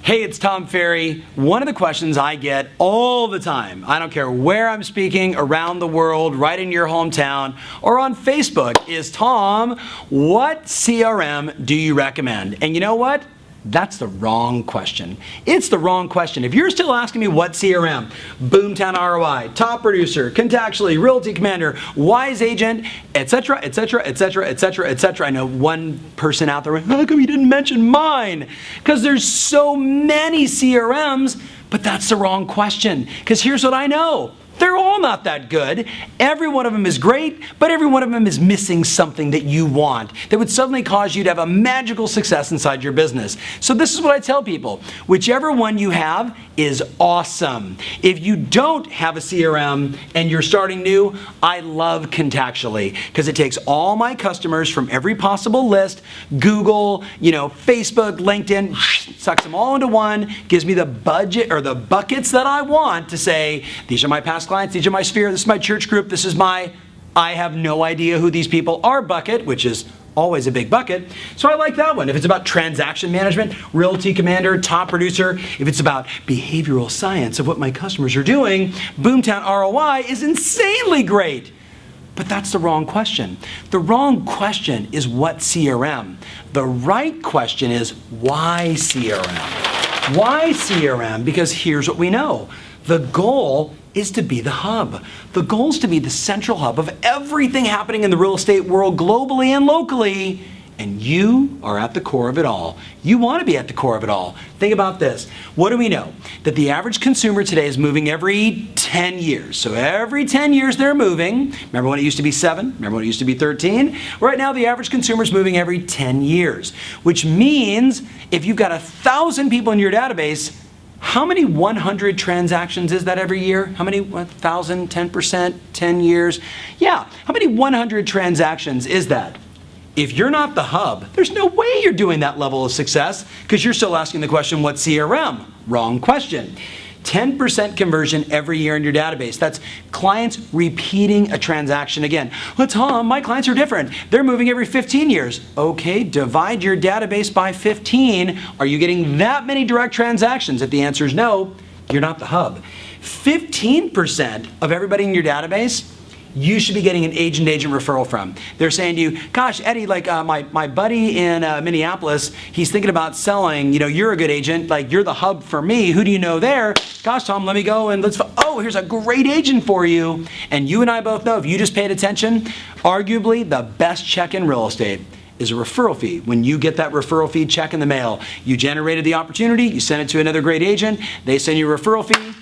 Hey, it's Tom Ferry. One of the questions I get all the time, I don't care where I'm speaking around the world, right in your hometown, or on Facebook, is, Tom, what CRM do you recommend? And you know what? That's the wrong question. It's the wrong question. If you're still asking me what CRM, Boomtown ROI, Top Producer, Contactually, Realty Commander, Wise Agent, etc., etc., etc., etc., etc. I know one person out there, how come you didn't mention mine? Because there's so many CRMs, but that's the wrong question. Because here's what I know. They're all not that good. Every one of them is great, but every one of them is missing something that you want that would suddenly cause you to have a magical success inside your business. So this is what I tell people. Whichever one you have is awesome. If you don't have a CRM and you're starting new, I love Contactually because it takes all my customers from every possible list, Google, Facebook, LinkedIn, sucks them all into one, gives me the budget or the buckets that I want to say, these are my past clients, these are my sphere, this is my church group, this is my I have no idea who these people are bucket, which is always a big bucket. So I like that one. If it's about transaction management, Realty Commander, Top Producer, if it's about behavioral science of what my customers are doing, Boomtown ROI is insanely great. But that's the wrong question. The wrong question is what CRM. The right question is why CRM? Why CRM? Because here's what we know. The goal is to be the hub. The goal is to be the central hub of everything happening in the real estate world globally and locally, and you are at the core of it all. You want to be at the core of it all. Think about this. What do we know? That the average consumer today is moving every 10 years. So every 10 years they're moving. Remember when it used to be 7? Remember when it used to be 13? Right now the average consumer is moving every 10 years, which means if you've got 1,000 people in your database, how many 100 transactions is that every year? How many 1,000, 10%, 10 years? Yeah, how many 100 transactions is that? If you're not the hub, there's no way you're doing that level of success because you're still asking the question, what CRM? Wrong question. 10% conversion every year in your database. That's clients repeating a transaction again. Well, Tom, my clients are different. They're moving every 15 years. Okay, divide your database by 15. Are you getting that many direct transactions? If the answer is no, you're not the hub. 15% of everybody in your database you should be getting an agent-agent referral from. They're saying to you, gosh, Eddie, my buddy in Minneapolis, he's thinking about selling, you're a good agent, you're the hub for me. Who do you know there? Gosh, Tom, let me go and here's a great agent for you. And you and I both know, if you just paid attention, arguably the best check in real estate is a referral fee. When you get that referral fee check in the mail, you generated the opportunity, you send it to another great agent, they send you a referral fee,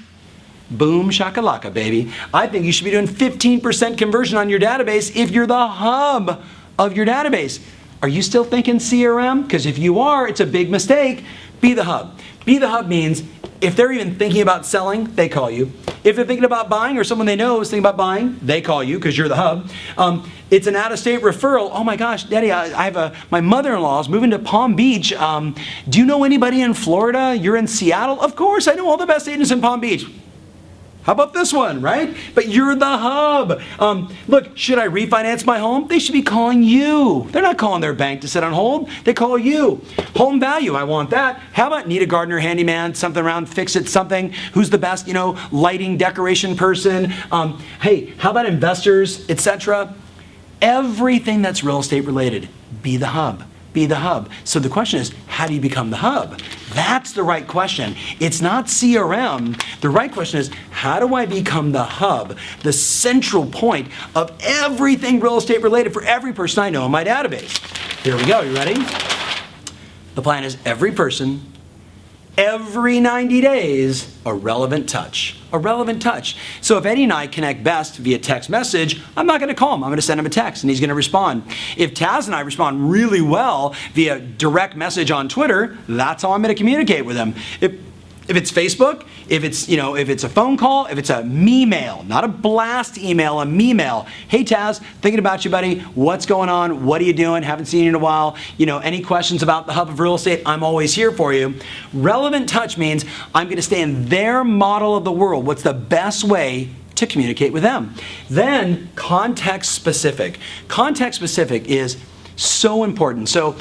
boom shakalaka, baby. I think you should be doing 15% conversion on your database if you're the hub of your database. Are you still thinking CRM? Because if you are, it's a big mistake. Be the hub. Be the hub means if they're even thinking about selling, they call you. If they're thinking about buying or someone they know is thinking about buying, they call you because you're the hub. It's an out-of-state referral. Oh my gosh, Daddy, I have my mother-in-law is moving to Palm Beach. Do you know anybody in Florida? You're in Seattle? Of course, I know all the best agents in Palm Beach. How about this one, right? But you're the hub. Look, should I refinance my home? They should be calling you. They're not calling their bank to sit on hold. They call you. Home value, I want that. How about need a gardener, handyman, something around, fix it, something? Who's the best, lighting, decoration person? Hey, how about investors, etc.? Everything that's real estate related, be the hub. Be the hub. So the question is, how do you become the hub? That's the right question. It's not CRM. The right question is, how do I become the hub, the central point of everything real estate related for every person I know in my database? Here we go. You ready? The plan is every person, every 90 days, a relevant touch. A relevant touch. So if Eddie and I connect best via text message, I'm not going to call him. I'm going to send him a text and he's going to respond. If Taz and I respond really well via direct message on Twitter, that's how I'm going to communicate with him. If it's Facebook, if it's a phone call, if it's a me-mail, not a blast email, a me-mail. Hey Taz, thinking about you, buddy. What's going on? What are you doing? Haven't seen you in a while. Any questions about the hub of real estate? I'm always here for you. Relevant touch means I'm going to stay in their model of the world. What's the best way to communicate with them? Then context specific. Context specific is so important. So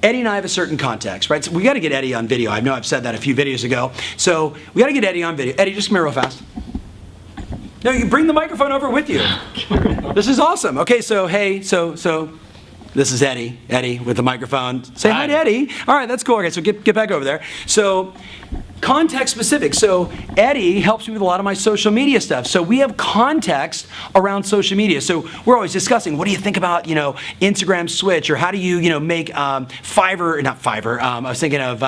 Eddie and I have a certain context, right? So we got to get Eddie on video. I know I've said that a few videos ago. So we got to get Eddie on video. Eddie, just come here real fast. No, you bring the microphone over with you. This is awesome. Okay, so hey, so this is Eddie. Eddie with the microphone. Say hi to Eddie. All right, that's cool. Okay, so get back over there. So context specific. So Eddie helps me with a lot of my social media stuff. So we have context around social media. So we're always discussing, what do you think about, Instagram switch, or how do you, make Fiverr, I was thinking of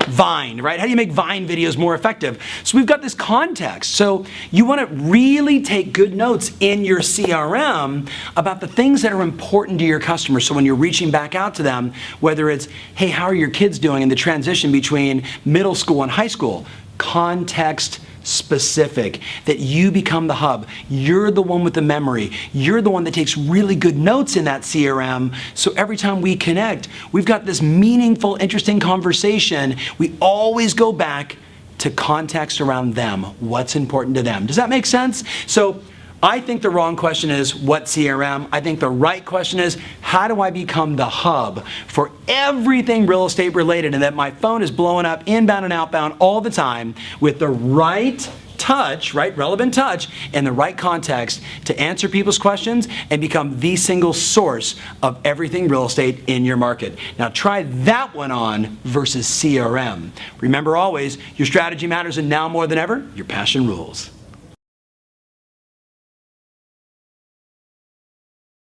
Vine, right? How do you make Vine videos more effective? So we've got this context. So you want to really take good notes in your CRM about the things that are important to your customers. So when you're reaching back out to them, whether it's, hey, how are your kids doing in the transition between middle school and high school? Context specific, that you become the hub. You're the one with the memory. You're the one that takes really good notes in that CRM. So every time we connect, we've got this meaningful, interesting conversation. We always go back to context around them. What's important to them? Does that make sense? So I think the wrong question is, what CRM? I think the right question is, how do I become the hub for everything real estate related, and that my phone is blowing up inbound and outbound all the time with the right touch, right, relevant touch, and the right context to answer people's questions and become the single source of everything real estate in your market. Now try that one on versus CRM. Remember always, your strategy matters, and now more than ever, your passion rules.